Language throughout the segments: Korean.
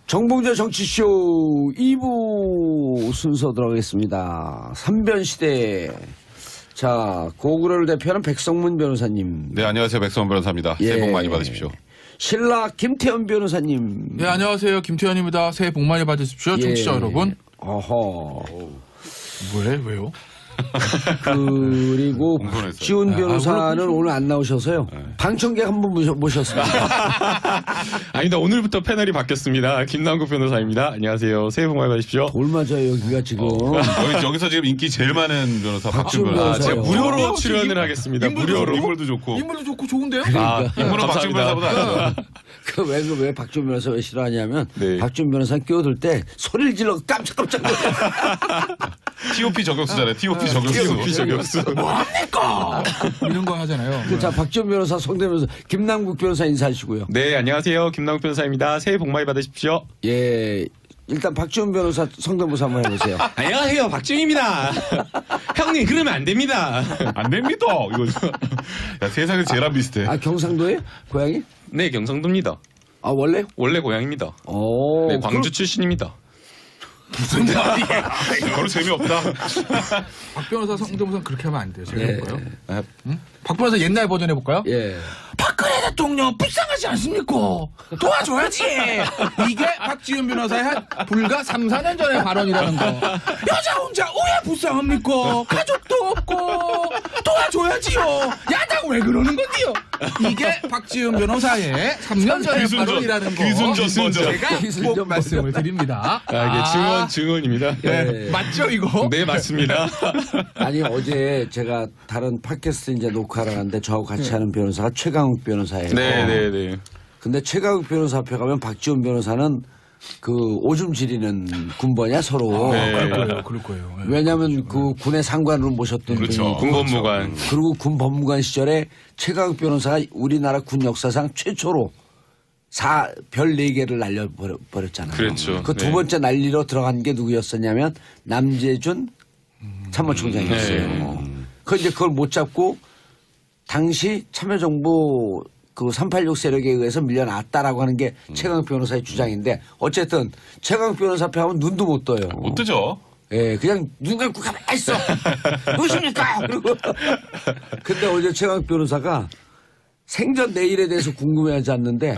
정봉재 정치쇼 2부 순서 들어가겠습니다. 3변시대. 자, 고구려를 대표하는 백성문 변호사님. 네, 안녕하세요. 백성문 변호사입니다. 새해 복 많이 받으십시오. 신라 김태현 변호사님. 네, 안녕하세요. 김태현입니다. 새해 복 많이 받으십시오. 청취자 여러분. 어허. 왜요? 그리고 박지훈 변호사는 오늘 안 나오셔서요. 방청객 한 분 모셨습니다. 아니다, 오늘부터 패널이 바뀌었습니다. 김남국 변호사입니다. 안녕하세요. 새해 복 많이 받으십시오. 돌 맞아요, 여기가 지금. 여기서 지금 인기 제일 많은 변호사 박지훈 변호사. 변호사요. 제가 무료로 출연을 하겠습니다. 무료로. 인물도 좋고. 인물도 좋고 좋은데요? 인물은 박지훈 변호사보다. 왜 박지훈 변호사 왜 싫어하냐면 네. 박지훈 변호사 끼어들 때 소리를 질러 깜짝깜짝 TOP 저격수잖아요. TOP 저격수. 뭐합니까? 이런 거 하잖아요. 자, 박지훈 변호사, 성대변호사, 김남국 변호사 인사하시고요. 네, 안녕하세요. 김남국 변호사입니다. 새해 복 많이 받으십시오. 예. 일단 박지훈 변호사 성대모사 한번 해보세요. 안녕하세요. 박지훈입니다. 형님, 그러면 안 됩니다. 안 됩니다. 이거 야, 세상에서 제일 안 비슷해. 아, 경상도에? 고향이? 네, 경상도입니다. 아, 원래? 원래 고향입니다. 오. 네, 광주 출신입니다. 무슨 말이야. 이거로 재미없다. 박 변호사 성대모사는 그렇게 하면 안 돼요. 제가 예. 해볼까요? 응? 박 변호사 옛날 버전 해볼까요? 예. 박근혜 대통령 불쌍하지 않습니까? 도와줘야지. 이게 박지훈 변호사의 한 불과 3, 4년 전의 발언이라는 거. 여자 혼자 왜 불쌍합니까? 가족도 없고 도와줘야지요. 야당 왜 그러는 건데요? 이게 박지훈 변호사의 3년 전의 발언이라는 거. 기순전 먼저. 제가 꼭 말씀을 드립니다. 이게 증언입니다. 네. 맞죠 이거? 네, 맞습니다. 아니, 어제 제가 다른 팟캐스트 이제 녹화를 하는데 저하고 같이 하는 변호사가 최강욱 변호사예요. 네. 근데 최강욱 변호사 앞에 가면 박지훈 변호사는 그 오줌 지리는 군번이야 서로. 그럴 거예요. 네. 왜냐하면 그 군의 상관으로 모셨던 그렇죠. 분이 군법무관. 그리고 군 법무관 시절에 최강욱 변호사가 우리나라 군 역사상 최초로 별 4개를 날려버렸잖아요. 그렇죠. 그 두 네. 번째 난리로 들어간 게 누구였었냐면 남재준 참모총장이었어요. 그 이제 그걸 못 잡고 당시 참여정부 그 386 세력에 의해서 밀려났다라고 하는 게 최강욱 변호사의 주장인데 어쨌든 최강욱 변호사 앞에 하면 눈도 못 떠요. 못 뜨죠. 예, 그냥 눈 감고 가만히 있어. 누구십니까? 그리고 근데 어제 최강욱 변호사가 생전 내일에 대해서 궁금해하지 않는데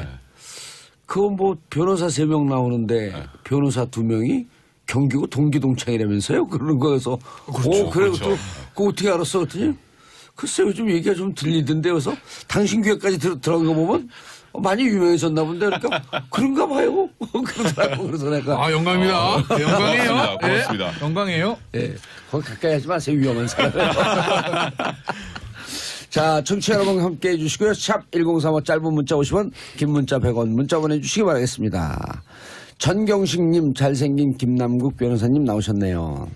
그거 뭐 변호사 3명 나오는데 변호사 2명이 경기고 동기동창이라면서요? 그러는 거여서 그래 그렇죠. 또 그거 어떻게 알았어? 그랬더니 글쎄 요즘 얘기가 좀 들리던데 그래서 당신 귀에까지 들어간 거 보면 많이 유명해졌나 본데 그러니까 그런가 봐요. 그러더라고. 그래서 내가 영광입니다. 영광이에요. 고맙습니다. 네, 영광이에요. 예, 거기 가까이 하지 마세요. 위험한 사람. 자, 청취자 여러분 함께 해주시고요. 샵 1035 짧은 문자 50원, 긴 문자 100원 문자 보내주시기 바라겠습니다. 전경식님, 잘생긴 김남국 변호사님 나오셨네요.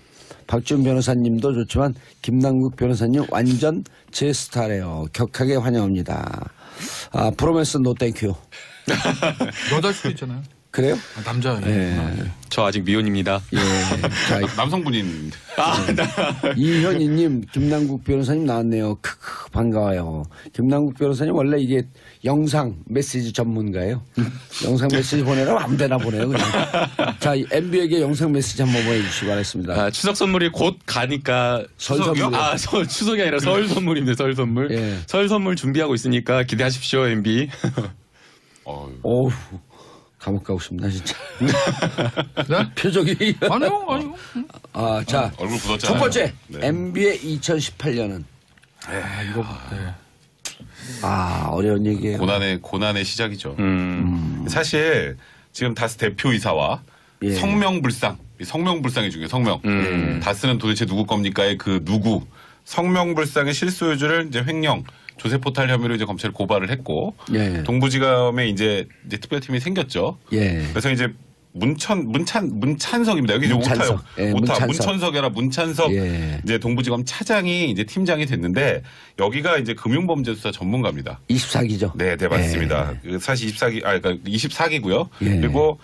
박지훈 변호사님도 좋지만 김남국 변호사님 완전 제 스타래요. 격하게 환영합니다. 아, 프로메스 노 땡큐. 여자일 수도 있잖아요. 그래요? 남자예요. 예. 저 아직 미혼입니다. 예. 자, 남성분인. 이현희님, 김남국 변호사님 나왔네요. 크크, 반가워요. 김남국 변호사님 원래 이게 영상 메시지 전문가예요. 영상 메시지 보내라면 아무데나 보내요. 그냥. 자, MB에게 영상 메시지 한번 보내주시기 바랍니다. 추석 선물이 곧 가니까 설 선물. 추석이 아니라 설 선물입니다. 설 선물. 예. 설 선물 준비하고 있으니까 기대하십시오, MB. 어우, 감옥 가고 싶나, 진짜. 네? 표정이. 아니요. 아, 자. 얼굴 굳었잖아요. 첫 번째. 네. MB의 2018년은. 어려운 얘기예요. 고난의 시작이죠. 사실 지금 다스 대표이사와 예. 성명불상이 중요해요. 성명. 다스는 도대체 누구 겁니까의 그 누구. 성명불상의 실소유주를 이제 횡령, 조세포탈 혐의로 이제 검찰에 고발을 했고 예. 동부지검에 이제 특별팀이 생겼죠. 예. 그래서 이제 문찬석입니다. 여기 이제 문찬석. 예, 문찬석. 문천석이라 문찬석 예. 이제 동부지검 차장이 이제 팀장이 됐는데 여기가 이제 금융범죄수사 전문가입니다. 24기죠. 네, 맞습니다. 사실 24기고요. 예. 그리고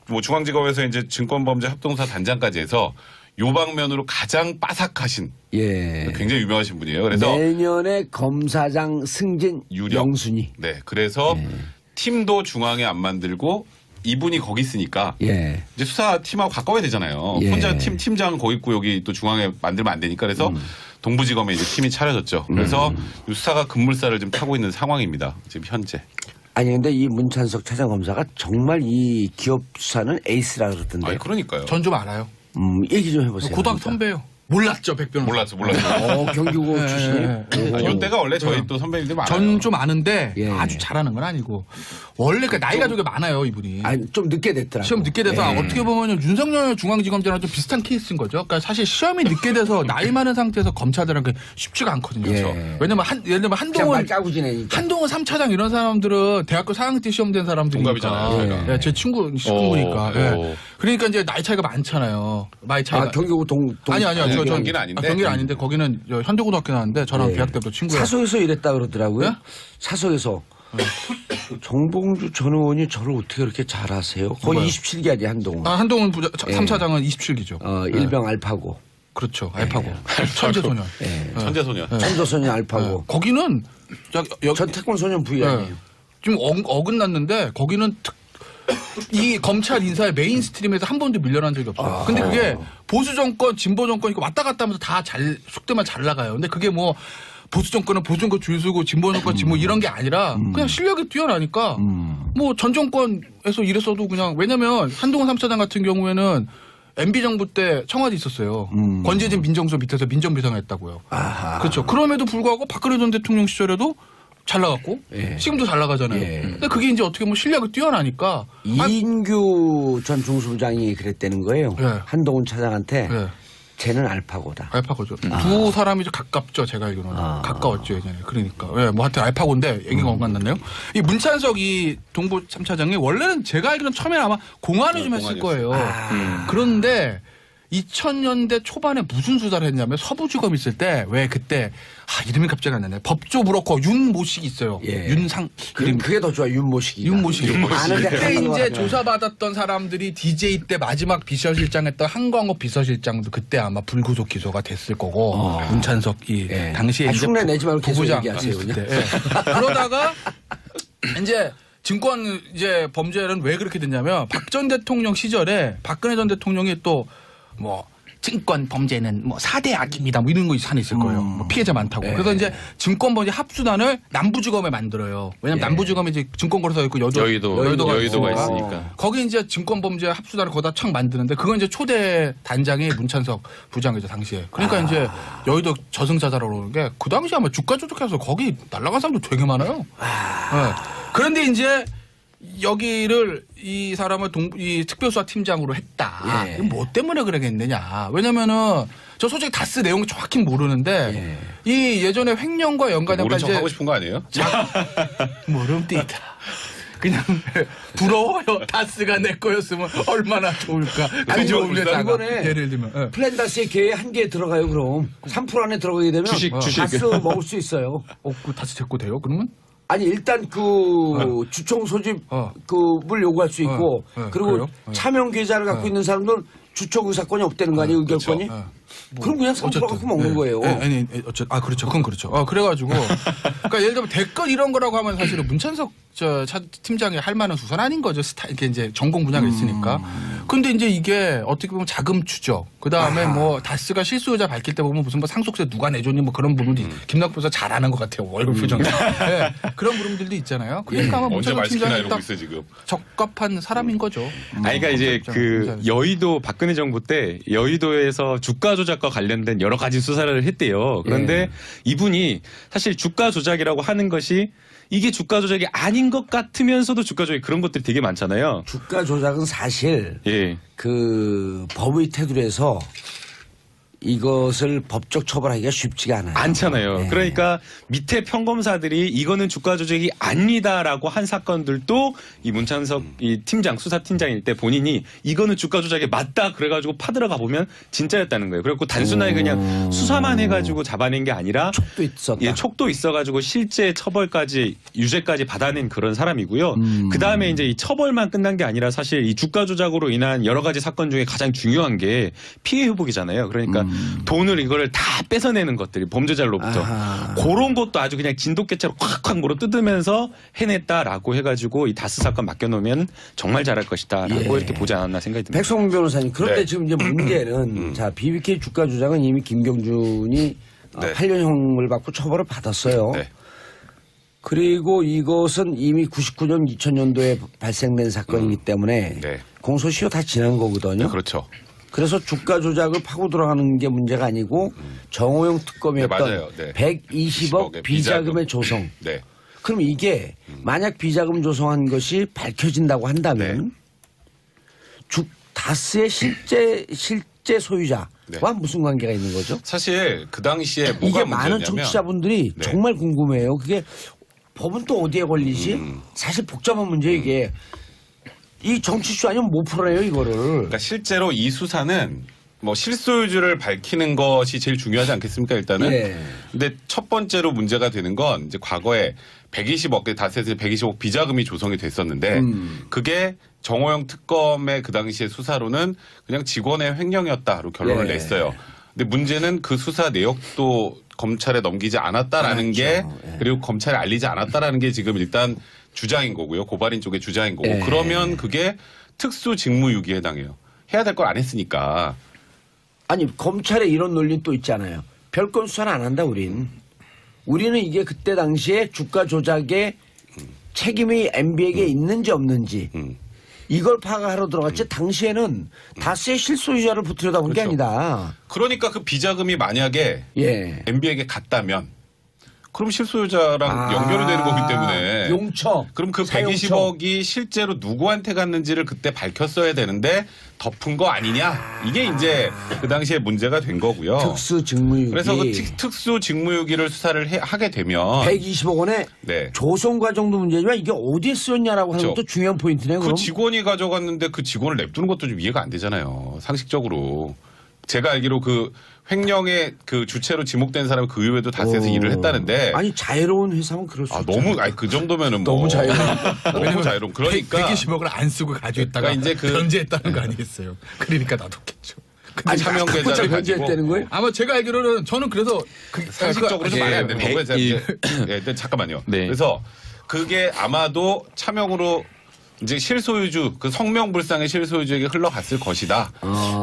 뭐 중앙지검에서 이제 증권범죄 합동수사 단장까지 해서 요 방면으로 가장 빠삭하신 예. 굉장히 유명하신 분이에요. 그래서 내년에 검사장 승진 유력. 영순위. 네, 그래서 팀도 중앙에 안 만들고 이분이 거기 있으니까 예. 이제 수사팀하고 가까워야 되잖아요. 예. 혼자 팀장 거기 있고 여기 또 중앙에 만들면 안 되니까 그래서 동부지검에 이제 팀이 차려졌죠. 그래서 수사가 급물살을 좀 타고 있는 상황입니다. 지금 현재. 아니 근데 이 문찬석 차장검사가 정말 이 기업 수사는 에이스라 그러던데. 아니 그러니까요. 전 좀 알아요. 얘기 좀 해보세요. 고등학교 그러니까. 선배예요. 몰랐죠, 백변호. 몰랐죠. 경기고 네, 출신이에요? 아, 이때가 원래 저희 또 선배님들 많아요. 전 좀 아는데 예. 아주 잘하는 건 아니고 원래 그 나이가 되게 많아요, 이분이. 아니 좀 늦게 됐더라고. 시험 늦게 돼서 예. 어떻게 보면 윤석열 중앙지검장이랑 좀 비슷한 케이스인 거죠. 그러니까 사실 시험이 늦게 돼서 나이 많은 상태에서 검찰들은 쉽지가 않거든요. 예. 왜냐면 예를 들면 그냥 말 까고 지내니까. 한동훈 3차장 이런 사람들은 대학교 4학년 때 시험 된 사람들이니까. 동갑이잖아요. 예, 제 친구니까. 오, 예. 오. 그러니까 이제 나이 차이가 많잖아요. 나이 차이가. 아 경기고 아니요. 저 경기는 아닌데. 경기는 아닌데 거기는 현대고등학교 나왔는데 저랑 예. 대학 때부터 친구예요. 사석에서 이랬다 그러더라고요. 네? 사석에서. 정봉주 전 의원이 저를 어떻게 그렇게 잘하세요? 거의 누가요? 27기야지 한동훈. 한동훈 예. 3차장은 27기죠. 일병 알파고. 그렇죠. 알파고. 천재소년. 예. 천재소년. 천도소년 알파고. 거기는 전 태권소년 부위 아니에요. 좀 어긋났는데 거기는 이 검찰 인사의 메인스트림에서 한 번도 밀려난 적이 없어요. 근데 그게 보수 정권, 진보 정권 이거 왔다 갔다 하면서 다 속되만 잘 나가요. 근데 그게 뭐 보수 정권은 보수 정권 줄 서고 진보 정권 진보 이런 게 아니라 그냥 실력이 뛰어나니까 뭐 전 정권에서 이랬어도 그냥 왜냐면 한동훈 3차장 같은 경우에는 MB 정부 때 청와대 있었어요. 권재진 민정수석 밑에서 민정비서관 했다고요. 아하. 그렇죠. 그럼에도 불구하고 박근혜 전 대통령 시절에도 잘 나갔고 예. 지금도 잘 나가잖아요. 예. 근데 그게 이제 어떻게 보면 실력이 뛰어나니까 이인규 전 중수부장이 그랬다는 거예요. 예. 한동훈 차장한테 예. 쟤는 알파고다. 알파고죠. 두 사람이 좀 가깝죠. 제가 알기로는 가까웠죠 예전에. 그러니까 뭐 하여튼 알파고인데 얘기가 엇났네요. 이 문찬석 이 동부 3차장이 원래는 제가 알기로는 처음에 아마 공안을 좀 했을 거예요. 그런데 2000년대 초반에 무슨 수사를 했냐면 서부지검 있을 때 왜 그때 이름이 갑자기 안 나네. 법조 브로커 윤모식이 있어요. 예. 윤상 그게 더 좋아 윤모식이. 윤모식이. 아는데 그때 하는 거 이제 같아요. 조사받았던 사람들이 DJ 때 마지막 비서실장 했던 한광호 비서실장도 그때 아마 불구속 기소가 됐을 거고 문찬석이 예. 당시에 이제 흉내 내지 말고 계속 부부장 얘기하세요, 있을 그냥. 때. 예. 그러다가 이제 증권 이제 범죄는 왜 그렇게 됐냐면 박 전 대통령 시절에 박근혜 전 대통령이 또 뭐 증권 범죄는 뭐 4대 악입니다. 뭐 이런 거 산에 있을 거예요. 뭐 피해자 많다고. 네. 그래서 이제 증권 범죄 합수단을 남부지검에 만들어요. 왜냐면 네. 남부지검에 이제 증권거래소 있고 여의도가 있으니까. 있으니까. 거기 이제 증권범죄 합수단을 거기다 촥 만드는데 그건 이제 초대 단장이 문찬석 부장이죠 당시에. 그러니까 이제 여의도 저승사자라고 그러는 게 그 당시에 아마 주가 조작해서 거기 날아간 사람도 되게 많아요. 네. 그런데 이제 여기를 이 사람을 이 특별수사팀장으로 했다. 예. 이건 뭐 때문에 그러겠느냐. 왜냐면은 저 솔직히 다스 내용 정확히 모르는데 이 예전에 횡령과 연관된 모른 척 하고 싶은 거 아니에요? 모름띠다. 그냥 부러워요. 다스가 내 거였으면 얼마나 좋을까. 아니, 그 좋은 데다가 이번에 예를 들면 예. 플랜다스의 계획 한 개에 들어가요 그럼 3% 안에 들어가게 되면 주식. 다스 먹을 수 있어요. 그 다스 제거 돼요? 그러면? 아니 일단 주총 소집 을 요구할 수 있고 그리고 그래요? 차명 계좌를 갖고 있는 사람들은 주총 의사권이 없다는 거 아니에요 의결권이? 그럼 그냥 3% 갖고 먹는 거예요. 그렇죠. 그건 그렇죠. 그래가지고 그러니까 예를 들면 댓글 이런 거라고 하면 사실은 문찬석 팀장이 할 만한 수사는 아닌 거죠. 이게 이제 전공 분야가 있으니까. 근데 이제 이게 어떻게 보면 자금 추적, 그 다음에 뭐 다스가 실수요자 밝힐 때 보면 무슨 뭐 상속세 누가 내줬니 뭐 그런 부분도 김남국 변호사 잘하는 것 같아요. 얼굴 표정이. 네, 그런 부분들도 있잖아요. 그러니까 아마 언제 문찬석 말 시키나 팀장이 이러고 딱 있어 지금. 적합한 사람인 거죠. 그러니까 이제 그 검찰 여의도 박근혜 정부 때 여의도에서 주가 조작과 관련된 여러 가지 수사를 했대요. 그런데 이분이 사실 주가 조작이라고 하는 것이 이게 주가 조작이 아닌 것 같으면서도 주가 조작 그런 것들이 되게 많잖아요. 주가 조작은 사실 예. 그 법의 테두리에서 이것을 법적 처벌하기가 쉽지가 않아요. 않잖아요. 네. 그러니까 밑에 평검사들이 이거는 주가 조작이 아니다라고 한 사건들도 이 문찬석 이 팀장 수사팀장일 때 본인이 이거는 주가 조작이 맞다 그래가지고 파들어가 보면 진짜였다는 거예요. 그래갖고 단순하게 그냥 수사만 해가지고 잡아낸 게 아니라 촉도 있었다. 예, 촉도 있어가지고 실제 처벌까지 유죄까지 받아낸 그런 사람이고요. 그 다음에 이제 이 처벌만 끝난 게 아니라 사실 이 주가 조작으로 인한 여러 가지 사건 중에 가장 중요한 게 피해 회복이잖아요. 그러니까 돈을 이거를 다 뺏어내는 것들이 범죄자로부터 아하. 그런 것도 아주 그냥 진돗개처럼 콱콱 물어 뜯으면서 해냈다라고 해가지고 이 다스 사건 맡겨놓으면 정말 잘할 것이다라고 이렇게 보지 않았나 생각이 듭니다. 백성문 변호사님, 그런데 네. 지금 이제 문제는 자 BBK 주가 조작은 이미 김경준이 네. 8년형을 받고 처벌을 받았어요. 네. 그리고 이것은 이미 99년, 2000년도에 발생된 사건이기 때문에 네. 공소시효 다 지난 거거든요. 그렇죠. 그래서 주가 조작을 파고 들어가는 게 문제가 아니고 정호영 특검이었던 네, 맞아요. 네. 120억 비자금의 조성. 네. 그럼 이게 만약 비자금 조성한 것이 밝혀진다고 한다면 다스의 실제 소유자와 네. 무슨 관계가 있는 거죠? 사실 그 당시에 뭐가 이게 문제였냐면 많은 청취자분들이 네. 정말 궁금해요. 그게 법은 또 어디에 걸리지? 사실 복잡한 문제 이게. 이 정치슈 아니면 못 풀어내요 이거를. 그러니까 실제로 이 수사는 뭐 실소유주를 밝히는 것이 제일 중요하지 않겠습니까 일단은. 예. 근데 첫 번째로 문제가 되는 건 이제 과거에 120억 다스에서 120억 비자금이 조성이 됐었는데 그게 정호영 특검의 그 당시의 수사로는 그냥 직원의 횡령이었다로 결론을 예. 냈어요. 근데 문제는 그 수사 내역도 검찰에 넘기지 않았다라는 게 예. 그리고 검찰에 알리지 않았다라는 게 지금 일단 주장인 거고요. 고발인 쪽의 주장인 거고. 예. 그러면 그게 특수 직무유기에 해당해요. 해야 될 걸 안 했으니까. 아니 검찰에 이런 논리는 또 있잖아요. 별건 수사는 안 한다 우린. 우리는 이게 그때 당시에 주가 조작의 책임이 MB에게 있는지 없는지 이걸 파악하러 들어갔지 당시에는 다스의 실소유자를 붙들여다본 게 그렇죠. 아니다. 그러니까 그 비자금이 만약에 예. MB에게 갔다면 그럼 실소유자랑 연결이 되는 거기 때문에 용처. 그럼 그 사용처. 120억이 실제로 누구한테 갔는지를 그때 밝혔어야 되는데 덮은 거 아니냐 이게 이제 그 당시에 문제가 된 거고요. 특수 직무유기. 그래서 그 특수 직무유기를 수사를 하게 되면 120억 원의 네. 조성 과정도 문제지만 이게 어디에 쓰였냐라고 하는 그렇죠. 것도 중요한 포인트네요. 그 그럼. 직원이 가져갔는데 그 직원을 냅두는 것도 좀 이해가 안 되잖아요. 상식적으로. 제가 알기로 그 횡령의 그 주체로 지목된 사람이 그 이후에도 다스에서 일을 했다는데 아니 자유로운 회사면 그럴 수 있죠. 너무 그 정도면은 뭐 너무 자유로운. 너무 자유로운 그러니까 120억을 안 쓰고 가지고 있다가 그러니까 이제 그- 변제했다는 거 아니겠어요. 그러니까 놔뒀겠죠. 근데 차명 그걸 계좌를 가지고 변제했다는 거예요? 아마 제가 알기로는 저는 그래서 상식적으로 좀 말이 안 되는 거고요. 제가 이- 이제 일단 잠깐만요. 네. 그래서 그게 아마도 차명으로 이제 실소유주 그 성명불상의 실소유주에게 흘러갔을 것이다.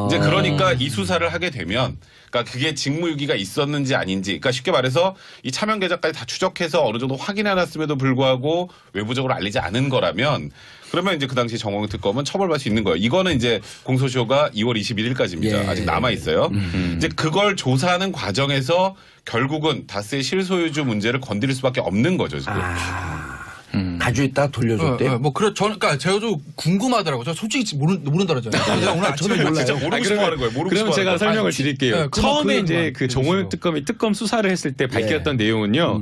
이제 그러니까 이 수사를 하게 되면 그러니까 그게 직무유기가 있었는지 아닌지 그러니까 쉽게 말해서 이 차명 계좌까지 다 추적해서 어느 정도 확인해놨음에도 불구하고 외부적으로 알리지 않은 거라면 그러면 이제 그 당시 정호영 특검은 처벌받을 수 있는 거예요. 이거는 이제 공소시효가 2월 21일까지입니다. 예. 아직 남아 있어요. 이제 그걸 조사하는 과정에서 결국은 다스의 실소유주 문제를 건드릴 수밖에 없는 거죠 지금. 가지고 있다가 돌려줬대요. 뭐 저는 그러니까 제가 좀 궁금하더라고요. 저 솔직히 모른다잖아요. 제가 오늘 아침에 몰라요. 진짜 모르고 싶어 하는 거예요. 모르고 그러면 싶어 제가 하는 거예요. 설명을 드릴게요. 네, 그럼 처음에 그 이제 얘기만 그 정호영 해주세요. 특검이 특검 수사를 했을 때 밝혔던 내용은요.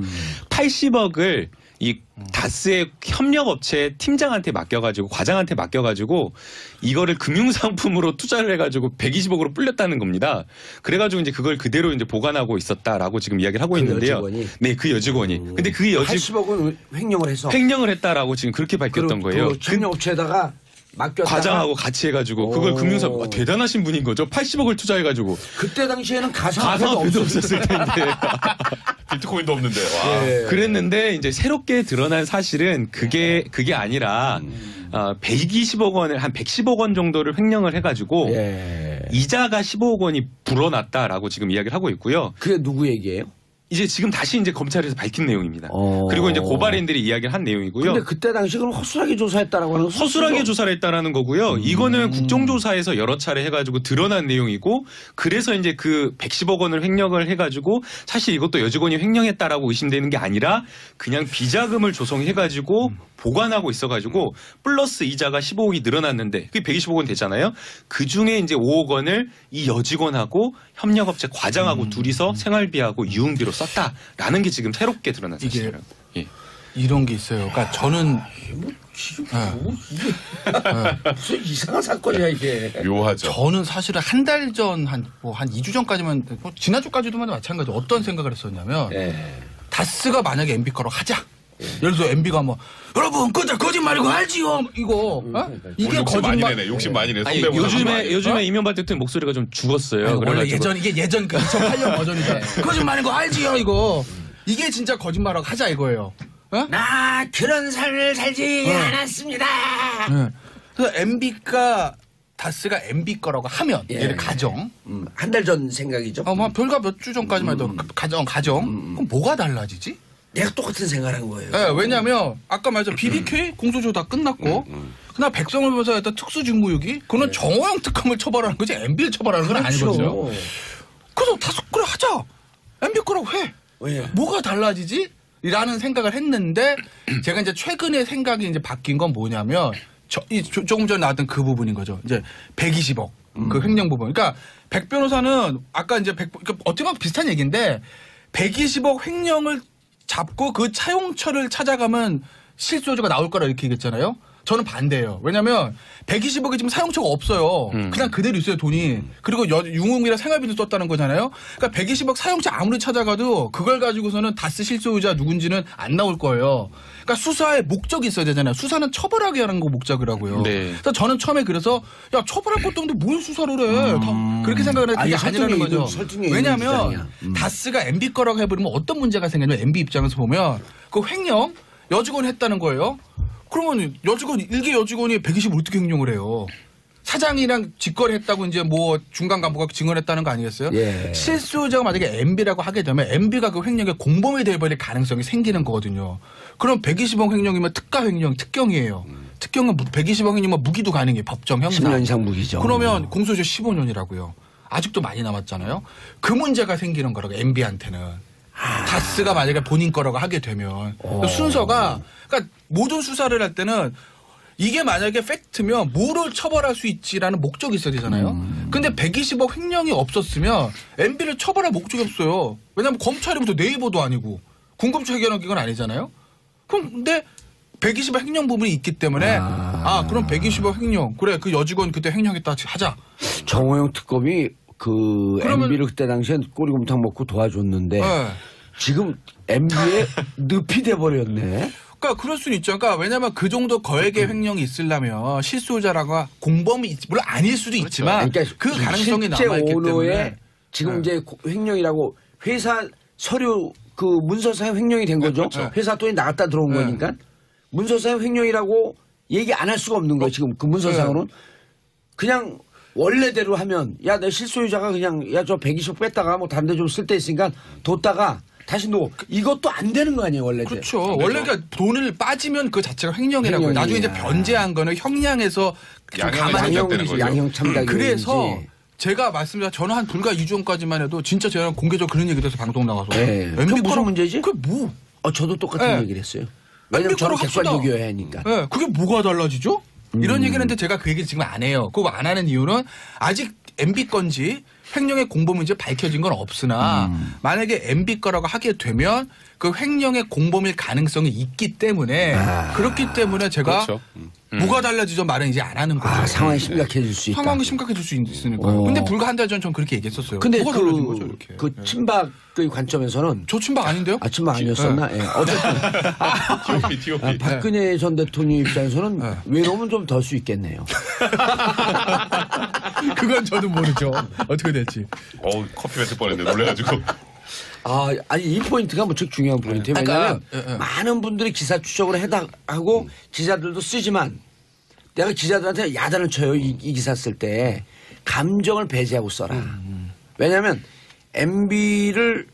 80억을 이 다스의 협력업체 팀장한테 맡겨가지고 과장한테 맡겨가지고 이거를 금융상품으로 투자를 해가지고 120억으로 불렸다는 겁니다. 그래가지고 이제 그걸 그대로 이제 보관하고 있었다라고 지금 이야기를 하고 그 있는데요. 여직원이? 네, 그 여직원이. 근데 그 80억은 횡령을 해서 횡령을 했다라고 지금 그렇게 밝혔던 거예요. 그 협력업체에다가 맡겼다가 과장하고 같이 해가지고 그걸 금융상 대단하신 분인 거죠. 80억을 투자해가지고 그때 당시에는 가상화폐도 가상화폐도 없었을 텐데. 비트코인도 없는데. 와. 그랬는데 이제 새롭게 드러난 사실은 그게 아니라 120억 원을 한 110억 원 정도를 횡령을 해가지고 예. 이자가 15억 원이 불어났다라고 지금 이야기를 하고 있고요. 그게 누구 얘기예요? 이제 지금 다시 이제 검찰에서 밝힌 내용입니다. 어. 그리고 이제 고발인들이 이야기를 한 내용이고요. 근데 그때 당시 그럼 허술하게 조사했다라고 하는 거죠? 허술하게 조사를 했다라는 거고요. 이거는 국정조사에서 여러 차례 해가지고 드러난 내용이고 그래서 이제 그 110억 원을 횡령을 해가지고 사실 이것도 여직원이 횡령했다라고 의심되는 게 아니라 그냥 비자금을 조성해가지고 보관하고 있어가지고 플러스 이자가 15억이 늘어났는데 그게 120억 원 되잖아요. 그 중에 이제 5억 원을 이 여직원하고 협력업체 과장하고 둘이서 생활비하고 유흥비로 썼다라는 게 지금 새롭게 드러난 이게 사실이에요. 예. 이런 게 있어요. 그러니까 저는 무슨 이상한 사건이야 이게. 묘하죠. 저는 사실은 한 달 전 한 2주 전까지만 지난주까지도 마찬가지 어떤 생각을 했었냐면 예. 다스가 만약에 MB 거로 하자. 예를 들어서 MB가 뭐 여러분 그들 거짓말이고 알지요 이거 이게 욕심 많이 거짓말. 내네. 욕심 많이 내. 아니, 요즘에 이명박 대통령 목소리가 좀 죽었어요. 아니, 원래 그래가지고 이게 예전 그 2008년 버전이잖아요. 거짓말이고 알지요 이거. 이게 진짜 거짓말하고 하자 이거예요. 나 그런 삶을 살지 않았습니다. 그래서 MB가 다스가 MB 거라고 하면 예. 얘를 가정. 한 달 전 생각이죠. 뭐 불과 몇 주 전까지만 해도 가정. 그럼 뭐가 달라지지? 내가 똑같은 생각을 한 거예요. 네, 왜냐면 아까 말했죠 BBK 공소시효 다 끝났고 그날 백성을 변호사했던 특수직무유기 그거는 정호영 특검을 처벌하는 거지 MB를 처벌하는 건 아니거든요. 그래서 다섯 그래 하자. MB 거라고 해. 왜? 뭐가 달라지지? 라는 생각을 했는데 제가 이제 최근에 생각이 이제 바뀐 건 뭐냐면 조금 전에 나왔던 그 부분인 거죠. 이제 120억 그 횡령 부분. 그러니까 백 변호사는 아까 이제 그러니까 어떻게 보면 비슷한 얘기인데 120억 횡령을 잡고 그 차용처를 찾아가면 실소유주가 나올 거라 이렇게 얘기했잖아요. 저는 반대예요. 왜냐면 120억이 지금 사용처가 없어요. 그냥 그대로 있어요, 돈이. 그리고 유흥이랑 생활비를 썼다는 거잖아요. 그러니까 120억 사용처 아무리 찾아가도 그걸 가지고서는 다스 실소유자 누군지는 안 나올 거예요. 그러니까 수사에 목적이 있어야 되잖아요. 수사는 처벌하게 하는 거 목적이라고요. 네. 그래서 저는 처음에 그래서 야 처벌할 것도 없는데 뭘 수사를 해. 다 그렇게 생각을 했는데 그게 아니라는 거죠. 왜냐하면 다스가 MB 거라고 해버리면 어떤 문제가 생기냐면 MB 입장에서 보면 그 횡령 여직원이 했다는 거예요. 그러면 일개 여직원이 120을 어떻게 횡령을 해요? 사장이랑 직거래했다고 이제 뭐 중간 간부가 증언했다는 거 아니겠어요? 예. 실수요자가 만약에 MB라고 하게 되면 MB가 그 횡령의 공범이 돼버릴 가능성이 생기는 거거든요. 그럼 120억 횡령이면 특가 횡령, 특경이에요. 특경은 120억 횡령이면 무기도 가능해요. 법정 형사. 10년 이상 무기죠. 그러면 공소시효 15년이라고요. 아직도 많이 남았잖아요. 그 문제가 생기는 거라고 MB한테는. 다스가 만약에 본인 거라고 하게 되면 순서가 그러니까 모든 수사를 할 때는 이게 만약에 팩트면 뭐를 처벌할 수 있지라는 목적이 있어야 되잖아요. 근데 120억 횡령이 없었으면 MB를 처벌할 목적이 없어요. 왜냐하면 검찰이부터 네이버도 아니고 궁금증 해결하는 기관 아니잖아요. 근데 120억 횡령 부분이 있기 때문에 그럼 120억 횡령 그래 그 여직원 그때 횡령했다 하자. 정호영 특검이 그 MB를 그때 당시엔 꼬리곰탕 먹고 도와줬는데 네. 지금 MB에 늪이 돼버렸네. 그러니까 그럴 수는 있죠. 그러니까 왜냐하면 그 정도 거액의 횡령이 있으려면 실소유자라가 공범이 물론 아닐 수도 있지만 그러니까 그 가능성이 실제 남아있기 오너의 때문에 지금 이제 횡령이라고 회사 서류 그 문서상의 횡령이 된 거죠. 그렇죠. 회사 돈이 나갔다 들어온 네. 거니까 문서상의 횡령이라고 얘기 안 할 수가 없는 거예요. 지금 그 문서상으로는 그냥 원래대로 하면 야 내 실소유자가 그냥 야 저 120 뺐다가 뭐 다른 데 좀 쓸 데 있으니까 뒀다가 다시 놓고 이것도 안 되는 거 아니에요 원래. 그렇죠. 원래 그러니까 돈을 빠지면 그 자체가 횡령이라고 해요. 나중에 이제 변제한 거는 형량에서 좀 양형을 가만히 참작되는 거죠. 양형 참작이 그래서 제가 말씀드린 저는 한 불과 2주 전까지만 해도 진짜 제가 공개적으로 그런 얘기 들어서 방송 나가서 네. 그게 무슨 문제지? 그게 뭐? 저도 똑같은 네. 얘기를 했어요. 왜냐면 MB 저는 거로 합시다. 객관적이어야 하니까. 네, 그게 뭐가 달라지죠? 이런 얘기를 했는데 제가 그 얘기를 지금 안 해요. 그거 안 하는 이유는 아직 MB 건지 횡령의 공범인지 밝혀진 건 없으나 만약에 MB 거라고 하게 되면 그 횡령의 공범일 가능성이 있기 때문에 그렇기 때문에 제가 그렇죠. 뭐가 달라지죠 말은 이제 안 하는 거죠. 상황이 심각해질 수 있다. 상황이 심각해질 수 있으니까요. 근데 불과 한 달 전 전 그렇게 얘기했었어요. 근데 뭐가 달라진 거죠 이렇게. 그 친박의 관점에서는 저 친박 아닌데요? 친박 아니었었나? 예. 어쨌든 TOP. 박근혜 전 대통령 입장에서는 외로움은 좀 덜 수 있겠네요. 그건 저도 모르죠. 어떻게 될지. 커피 뱉을 뻔했네. 놀래가지고. 아니 이 포인트가 무척 중요한 포인트예요. 왜냐하면 그러니까, 많은 분들이 기사 추적을 하고 기자들도 쓰지만 내가 기자들한테 야단을 쳐요. 이 기사 쓸 때 감정을 배제하고 써라. 왜냐하면 MB를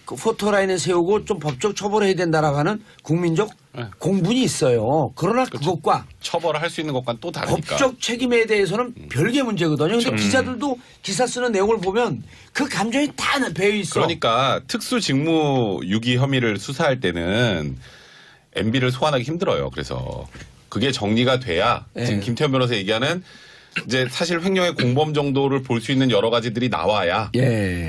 그 포토라인에 세우고 좀 법적 처벌해야 된다라고 하는 국민적 공분이 있어요. 그러나 그것과 처벌을 할 수 있는 것과는 또 다르니까. 법적 책임에 대해서는 별개 문제거든요. 근데 기자들도 기사 쓰는 내용을 보면 그 감정이 다 배어 있어. 그러니까 특수 직무 유기 혐의를 수사할 때는 MB를 소환하기 힘들어요. 그래서 그게 정리가 돼야 지금 김태현 변호사 얘기하는 이제 사실 횡령의 공범 정도를 볼 수 있는 여러 가지들이 나와야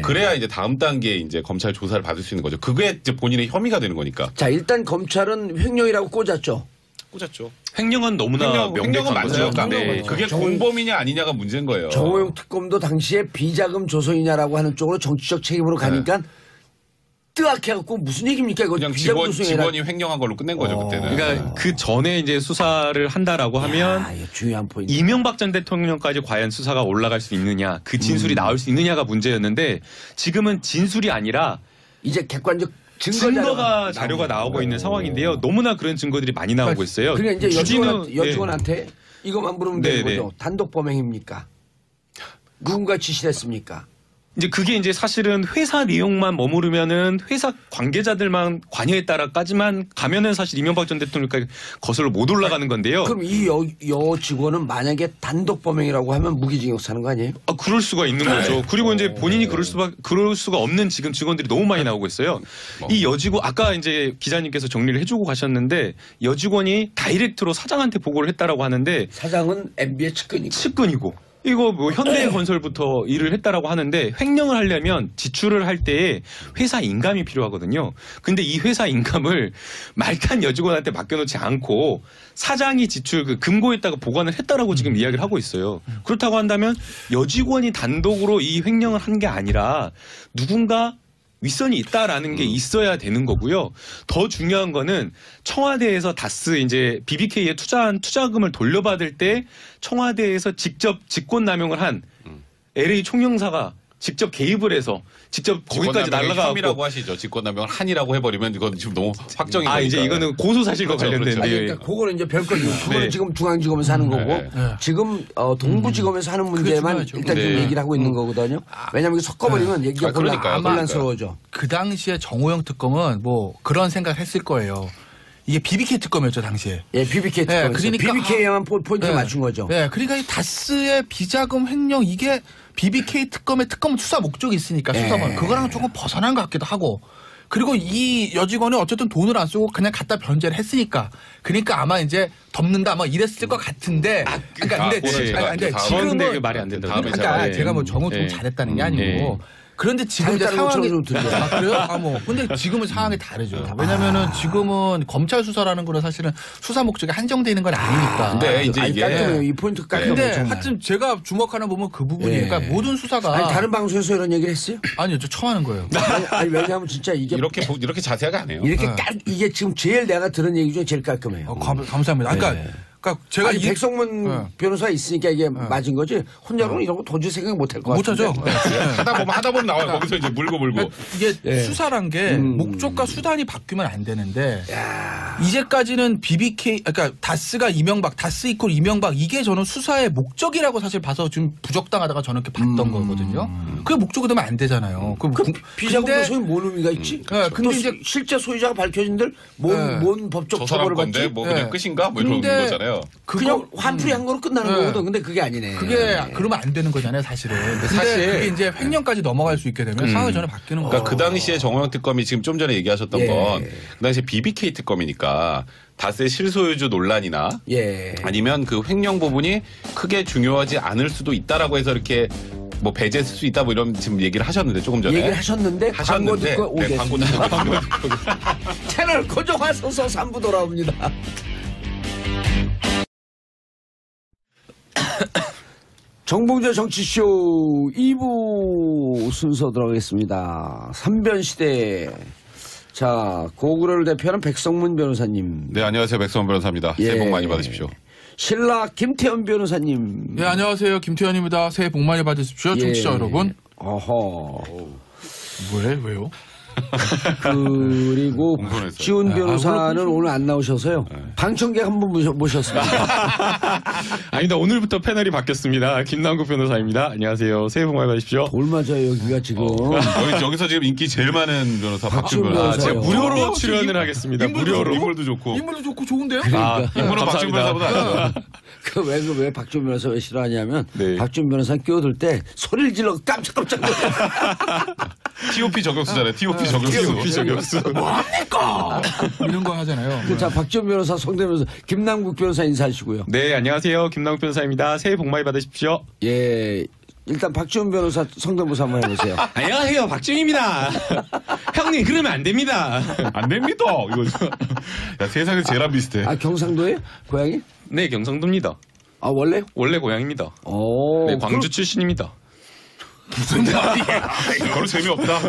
그래야 이제 다음 단계에 이제 검찰 조사를 받을 수 있는 거죠. 그게 이제 본인의 혐의가 되는 거니까. 자, 일단 검찰은 횡령이라고 꽂았죠. 꽂았죠. 횡령은 너무나 횡령은 명백한 맞아요. 거죠. 근데 그게 공범이냐 아니냐가 문제인 거예요. 정호영 특검도 당시에 비자금 조성이냐라고 하는 쪽으로 정치적 책임으로 가니까 뜨악해갖고 무슨 얘기입니까? 이거 그냥 비자금소송이라. 직원이 횡령한 걸로 끝낸 거죠 그때는. 그러니까 그 전에 이제 수사를 한다라고 하면 아, 이거 중요한 포인트. 이명박 전 대통령까지 과연 수사가 올라갈 수 있느냐, 그 진술이 나올 수 있느냐가 문제였는데 지금은 진술이 아니라 이제 객관적 증거가 자료가 나오고 있는 상황인데요. 너무나 그런 증거들이 많이 나오고 있어요. 그러니까 이제 주진우, 여직원한테 이것만 물으면 되는 네, 거죠. 단독 범행입니까? 누군가 지시했습니까? 이제 그게 이제 사실은 회사 내용만 머무르면은 회사 관계자들만 관여했다라까지만 가면은 사실 이명박 전 대통령까지 거슬러 못 올라가는 건데요. 그럼 이 여 직원은 만약에 단독 범행이라고 하면 무기징역 사는 거 아니에요? 아, 그럴 수가 있는 거죠. 그리고 이제 본인이 그럴 수가 없는 지금 직원들이 너무 많이 나오고 있어요. 이 여직원, 아까 이제 기자님께서 정리를 해주고 가셨는데 여직원이 다이렉트로 사장한테 보고를 했다라고 하는데 사장은 MB의 측근이고. 이거 뭐 현대건설부터 일을 했다라고 하는데 횡령을 하려면 지출을 할 때에 회사 인감이 필요하거든요. 근데 이 회사 인감을 말단 여직원한테 맡겨놓지 않고 사장이 지출 그 금고에다가 보관을 했다라고 지금 이야기를 하고 있어요. 그렇다고 한다면 여직원이 단독으로 이 횡령을 한 게 아니라 누군가 윗선이 있다라는 게 있어야 되는 거고요. 더 중요한 거는 청와대에서 다스 이제 BBK에 투자한 투자금을 돌려받을 때 청와대에서 직접 직권남용을 한 LA 총영사가 직접 개입을 해서 직접 거기까지 날아가고 혐의라고 하시죠. 직권남용을 한이라고 해버리면 이건 지금 너무 확정이 되니까. 이제 이거는 고소사실과 그렇죠, 관련된. 그렇죠. 그러니까 그거는 이제 별거죠. 그거는 네. 지금 중앙지검에서 하는 거고 네. 지금 동부지검에서 하는 문제만 중요하죠. 일단 좀 네. 얘기를 하고 있는 거거든요. 왜냐하면 이거 섞어버리면 얘기가 그러니까요. 혼란스러워져. 그 당시에 정호영 특검은 뭐 그런 생각을 했을 거예요. 이게 BBK 특검이었죠 당시에. 예, BBK 네, 특검에서 그러니까 BBK에만 포인트를 맞춘 거죠. 네, 그러니까 이 다스의 비자금 횡령 이게 BBK 특검의 특검 수사 목적이 있으니까 수사관 그거랑 조금 벗어난 것 같기도 하고. 그리고 이 여직원이 어쨌든 돈을 안 쓰고 그냥 갖다 변제를 했으니까 그러니까 아마 이제 덮는다 뭐 이랬을 것 같은데 그러니까 근데 근데 지금은 말이 안 된다고. 다음에 그러니까 네. 제가 뭐 정호 좀 네. 잘했다는 게 아니고 네. 그런데 지금 이제 잘했다는 상황이 것처럼 좀 들려요. 아 그래요? 아 뭐 근데 지금은 상황이 다르죠. 왜냐면은 지금은 검찰 수사라는 거는 사실은 수사 목적이 한정돼 있는 건 아니니까. 근데 이제 이게 깔끔해요. 이 포인트 깔끔해요. 근데 정말. 하여튼 제가 주목하는 부분 그 부분이 예. 그러니까 모든 수사가 아니 다른 방송에서 이런 얘기를 했어요? 아니요 저 처음 하는 거예요. 아니 왜냐하면 진짜 이게 이렇게 자세하게 안 해요. 이렇게 이게 지금 제일 내가 들은 얘기 중에 제일 깔끔해요. 감사합니다. 그러니까 제가 아니, 백성문 변호사 있으니까 이게 맞은 거지. 혼자로는 이런 거 도저히 생각 못 할 것 같아요. 못하죠. 하다 보면 나와요. 거기서 이제 물고. 이게 수사란 게 목적과 수단이 바뀌면 안 되는데 이제까지는 BBK 그러니까 다스가 이명박 다스 이퀄 이명박 이게 저는 수사의 목적이라고 사실 봐서 좀 부적당하다가 저는 이렇게 봤던 거거든요. 그게 목적이 되면 안 되잖아요. 비자금 소유 뭔 의미가 있지? 네, 근데 또 이제 실제 소유자가 밝혀진들 뭔 법적 저 사람 처벌을 받지? 건데 뭐 그냥 네. 끝인가? 뭐 이런 근데 거잖아요. 그냥 환풀이 한 거로 끝나는 거거든. 근데 그게 아니네. 그게 그러면 안 되는 거잖아요, 사실은. 근데 사실 그게 이제 횡령까지 넘어갈 수 있게 되면 상황이 전혀 바뀌는 거죠. 그러니까 그 당시에 정호영 특검이 지금 좀 전에 얘기하셨던 예. 건 그 당시에 BBK 특검이니까 다스의 실소유주 논란이나 예. 아니면 그 횡령 부분이 크게 중요하지 않을 수도 있다라고 해서 이렇게 뭐 배제할 수 있다 뭐 이런 지금 얘기를 하셨는데 조금 전에 얘기를 하셨는데 광고 듣고 네, 광고 듣고 채널 고정하셔서 3부 돌아옵니다. 정봉재 정치쇼 2부 순서 들어가겠습니다. 3변시대. 자, 고구려를 대표하는 백성문 변호사님. 네, 안녕하세요. 백성원 변호사입니다. 새해 복 많이 받으십시오. 신라 김태현 변호사님. 네, 안녕하세요. 김태현입니다. 새해 복 많이 받으십시오. 청취자 여러분. 어허. 왜요? 그리고 공손했어요. 박지훈 변호사는 오늘 안 나오셔서요. 방청객 한 분 모셨습니다. 아니다, 오늘부터 패널이 바뀌었습니다. 김남국 변호사입니다. 안녕하세요. 새해 복 많이 받으십시오. 돌 맞아요, 여기가 지금. 여기서 지금 인기 제일 많은 변호사 박준 박준 변호사. 변호사요. 제가 무료로 출연을 하겠습니다. 무료로. 인물도 좋고. 인물도 좋고 좋은데요? 인물은 박준 변호사보다 낫죠. 왜 박준 변호사 왜 싫어하냐면 네. 박준 변호사 끼어들 때 소리를 질러 깜짝깜짝 놀라. TOP 저격수잖아요. TOP 저격수. 뭡니까? 이런 거 하잖아요. 자, 박준 변호사, 성대변호사, 김남국 변호사 인사하시고요. 네, 안녕하세요. 김남국 변호사입니다. 새해 복 많이 받으십시오. 예. 일단 박지훈 변호사 성대모사 한번 해보세요. 안녕하세요. 박준입니다. 형님, 그러면 안 됩니다. 안 됩니다. 이거 야, 세상에서 제일 안 비슷해. 아, 경상도에? 고향이? 네, 경상도입니다. 아, 원래? 원래 고향입니다. 오. 네, 광주 출신입니다. 무슨 말이야? 별로 재미없다.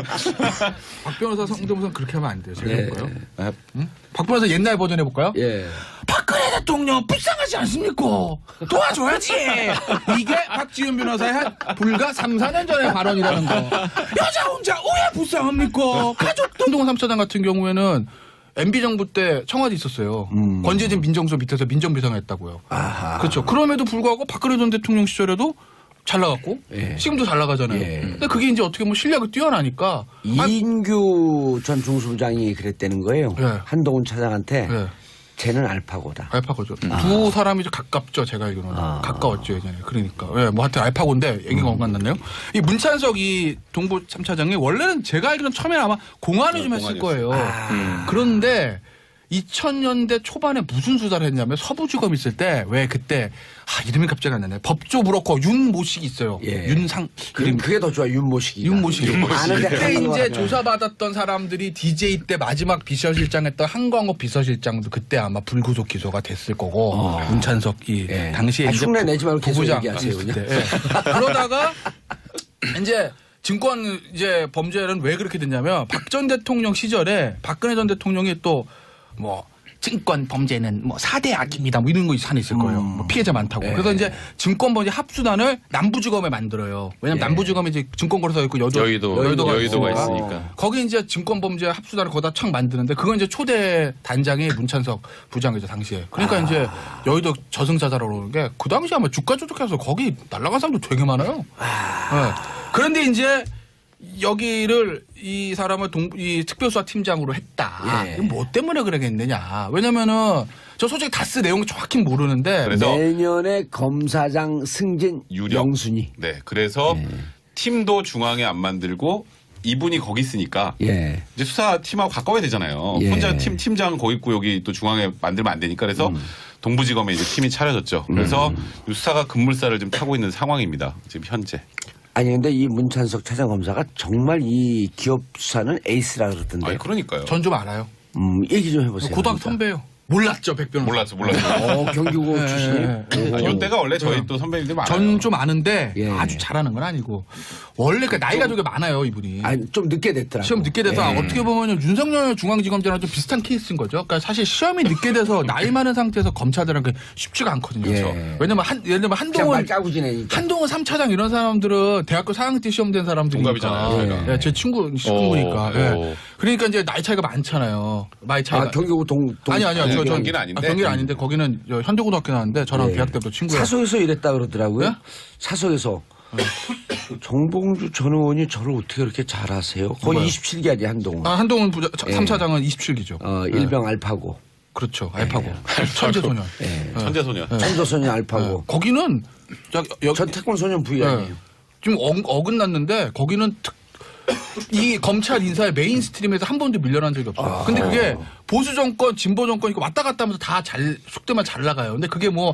박 변호사 성대모사 그렇게 하면 안 돼요. 제가 예. 해볼까요? 응? 박 변호사 옛날 버전 해볼까요? 예. 박근혜 대통령 불쌍하지 않습니까? 도와줘야지. 이게 박지훈 변호사의 한 불과 3, 4년 전의 발언이라는 거. 여자 혼자 왜 불쌍합니까? 가족도. 한동훈 3차장 같은 경우에는 MB 정부 때 청와대 있었어요. 권재진 민정수석 밑에서 민정비서했다고요. 그렇죠. 그럼에도 불구하고 박근혜 전 대통령 시절에도 잘 나갔고 지금도 잘 나가잖아요. 근데 그게 이제 어떻게 보면 실력이 뛰어나니까 이인규 전 중수부장이 그랬다는 거예요. 예. 한동훈 차장한테 예. 쟤는 알파고다. 알파고죠. 두 사람이 좀 가깝죠. 제가 알기로는. 가까웠죠. 예전에. 그러니까. 예, 뭐 하여튼 알파고인데 얘기가 엉간 났네요. 이 문찬석 이 동부 3차장이 원래는 제가 알기로는 처음에는 아마 공안을 좀 했을 거예요. 그런데 2000년대 초반에 무슨 수사를 했냐면 서부지검 있을 때 왜 그때 이름이 갑자기 안 나네. 법조 브로커 윤모식이 있어요. 예. 윤상 그럼 그게 더 좋아. 윤모식이. 윤모식. 아는데 그때 하는 거 이제 같아요. 조사받았던 사람들이 DJ 때 마지막 비서실장 했던 한광호 비서실장도 그때 아마 불구속 기소가 됐을 거고 문찬석이 예. 당시에 이제 흉내 내지 말고 계속 부부장 얘기하세요, 있을 그냥. 때. 예. 그러다가 이제 증권 이제 범죄는 왜 그렇게 됐냐면 박 전 대통령 시절에 박근혜 전 대통령이 또 뭐 증권 범죄는 뭐 4대 악입니다. 뭐 이런 거 산에 있을 거예요. 뭐 피해자 많다고. 그래서 이제 증권 범죄 합수단을 남부지검에 만들어요. 왜냐면 남부지검에 이제 증권거래소 있고 여의도가 있으니까. 거기 이제 증권 범죄 합수단을 거기다 착 만드는데 그건 이제 초대 단장이 문찬석 부장이죠 당시에. 그러니까 이제 여의도 저승사자라고 그러는 게 그 당시 아마 주가 조작해서 거기 날아간 사람도 되게 많아요. 네. 그런데 이제 여기를 이 사람을 이 특별수사팀장으로 했다. 예. 이건 뭐 때문에 그러겠느냐. 왜냐면은 저 솔직히 다스 내용 정확히 모르는데 그래서 내년에 검사장 승진 유력. 영순위. 네, 그래서 팀도 중앙에 안 만들고 이분이 거기 있으니까 예. 이제 수사팀하고 가까워야 되잖아요. 예. 혼자 팀장 거기 있고 여기 또 중앙에 만들면 안 되니까 그래서 동부지검에 이제 팀이 차려졌죠. 그래서 수사가 급물살을 좀 타고 있는 상황입니다. 지금 현재. 아니 근데 이 문찬석 차장검사가 정말 이 기업 수사는 에이스라 그러던데. 아니 그러니까요. 전 좀 알아요. 얘기 좀 해보세요. 고등학교 그러니까. 선배예요. 몰랐죠 백변호사. 몰랐어. 경기고 출신이. 이때가 원래 저희 또 선배님들 많아요. 전 좀 아는데 예. 아주 잘하는 건 아니고 원래 그 나이가 되게 많아요 이분이. 아니 좀 늦게 됐더라고. 시험 늦게 돼서 어떻게 보면 윤석열 중앙지검장이랑 좀 비슷한 케이스인 거죠. 그러니까 사실 시험이 늦게 돼서 나이 많은 상태에서 검찰들은 쉽지가 않거든요. 예. 왜냐면 예를 들면 그냥 말 짜고 지내니까. 한동훈 3차장 이런 사람들은 대학교 4학년 때 시험 된 사람들이니까. 동갑이잖아요, 저희가. 예, 제 친구니까. 예. 그러니까 이제 나이 차이가 많잖아요. 나이 차이가. 경기고 아니요. 경기는 아닌데. 경기는 아닌데 거기는 현대고등학교 나왔는데 저랑 예. 대학 때부터 친구예요. 사석에서 이랬다 그러더라고요. 네? 사석에서. 정봉주 전 의원이 저를 어떻게 그렇게 잘하세요? 거의 누가요? 27기 아니야 한동훈. 한동훈 예. 3차장은 27기죠. 일병 알파고. 그렇죠. 알파고. 천재소년. 천재소년. 천도소년 알파고. 거기는 전 태권소년 부위 아니에요. 좀 어긋났는데 거기는 이 검찰 인사의 메인스트림에서 한 번도 밀려난 적이 없어요. 근데 그게 보수 정권, 진보 정권 이거 왔다 갔다 하면서 다 속되만 잘 나가요. 근데 그게 뭐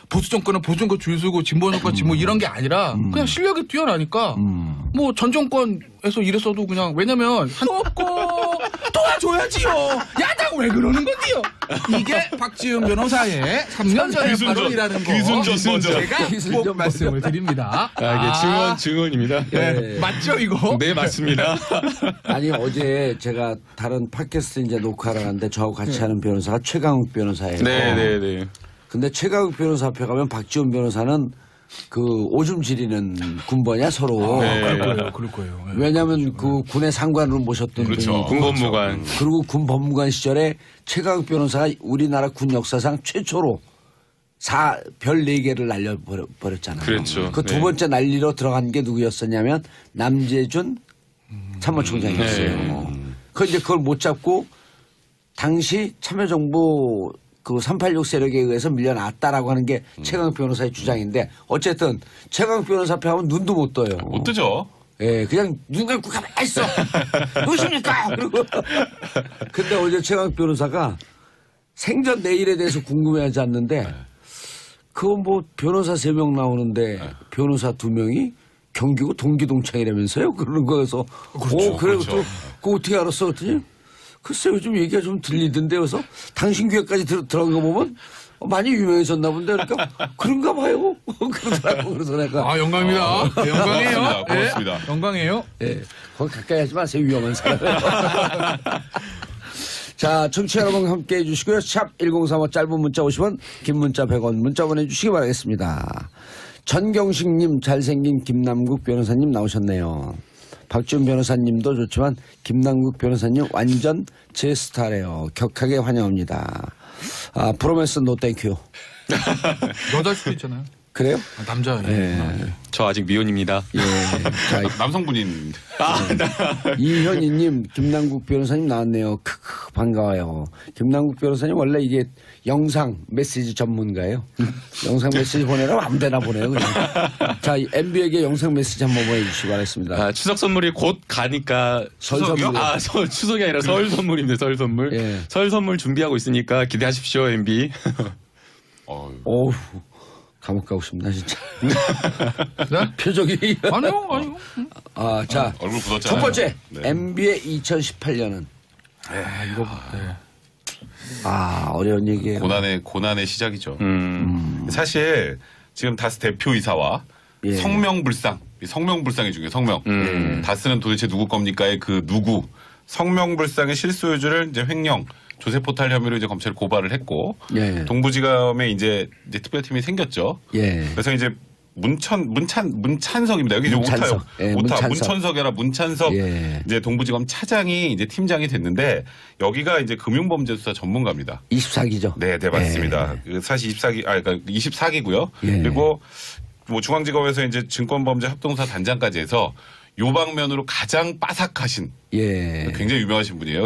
보수 정권은 보수 정권 줄 서고 진보 정권 진보 이런 게 아니라 그냥 실력이 뛰어나니까 뭐 전 정권에서 이랬어도 그냥 왜냐면 없고 도와줘야지요. 야당 왜 그러는 건데요? 이게 박지훈 변호사의 3년 전의 발언이라는 거. 기순전. 제가 꼭 말씀을 드립니다. 이게 증언입니다. 네. 맞죠 이거? 네, 맞습니다. 아니 어제 제가 다른 팟캐스트 이제 녹화를 하는데 저하고 같이 하는 변호사가 최강욱 변호사예요. 네. 근데 최강욱 변호사 앞에 가면 박지훈 변호사는 그 오줌 지리는 군번이야 서로. 그럴 거예요. 네. 왜냐하면 그 군의 상관으로 모셨던 그렇죠. 분이 군법무관. 그리고 군 법무관 시절에 최강욱 변호사가 우리나라 군 역사상 최초로 별 4개를 날려버렸잖아요. 그렇죠. 그 두 네. 번째 난리로 들어간 게 누구였었냐면 남재준 참모총장이었어요. 그런데 그걸 못 잡고 당시 참여정부 그 386 세력에 의해서 밀려났다라고 하는 게 최강욱 변호사의 주장인데 어쨌든 최강욱 변호사 앞에 하면 눈도 못 떠요. 못 뜨죠. 예, 그냥 눈 감고 가만히 있어. 누구십니까? 그리고. 근데 어제 최강욱 변호사가 생전 내일에 대해서 궁금해하지 않는데 그거 뭐 변호사 3명 나오는데 변호사 2명이 경기고 동기동창이라면서요? 그러는 거여서 그래 그렇죠. 또 그거 어떻게 알았어? 그랬더니 글쎄 요즘 얘기가 좀 들리던데 그래서 당신 귀에까지 들어간 거 보면 많이 유명해졌나 본데 그러니까 그런가 봐요. 그러더라고. 그래서 내가 아, 영광입니다. 네, 영광이에요. 고맙습니다. 고맙습니다. 네, 영광이에요. 예, 거기 가까이 하지 마세요. 위험한 사람. 자, 청취자 여러분 함께 해주시고요. 샵 1035 짧은 문자 50원, 긴 문자 100원 문자 보내주시기 바라겠습니다. 전경식님, 잘생긴 김남국 변호사님 나오셨네요. 박지훈 변호사님도 좋지만 김남국 변호사님 완전 제 스타래요. 격하게 환영합니다. 아, 프로메스 노 땡큐. 여자일 수도 있잖아요. 그래요? 아, 남자. 예. 저 아직 미혼입니다. 예. 자, 남성분인 이현희님, 김남국 변호사님 나왔네요. 크크, 반가워요. 김남국 변호사님 원래 이게 영상 메시지 전문가예요. 영상 메시지 보내라면 아무 데나 보내요, 그냥. 자, MB에게 영상 메시지 한번 보내주시기 바라겠습니다. 아, 추석 선물이 곧 가니까 설 추석이요? 선물이요? 아, 추석이 아니라 설 선물입니다. 설 선물. 예. 설 선물 준비하고 있으니까 기대하십시오, MB. 어우, 감옥 가고 싶나, 진짜. 네? 표정이. 아니요. 아, 자. 얼굴 굳었잖아요. 첫 번째, 네. MB의 2018년은. 아, 이거. 네. 아, 어려운 얘기예요. 고난의 시작이죠. 사실 지금 다스 대표이사와 예. 성명불상, 이 성명불상이 중요해요. 성명. 다스는 도대체 누구 겁니까의 그 누구 성명불상의 실소유주를 이제 횡령 조세포탈 혐의로 이제 검찰에 고발을 했고 예. 동부지검에 이제 특별팀이 생겼죠. 예. 그래서 이제 문찬석입니다. 여기 이제 문찬석. 오타요. 예, 오타. 문찬석. 문천석이 아니라 문찬석 예. 이제 동부지검 차장이 이제 팀장이 됐는데 여기가 이제 금융범죄수사 전문가입니다. 24기죠. 네, 네 맞습니다. 그 사실 24기고요. 예. 그리고 뭐 중앙지검에서 이제 증권범죄 합동수사 단장까지 해서 요 방면으로 가장 빠삭하신 예. 굉장히 유명하신 분이에요.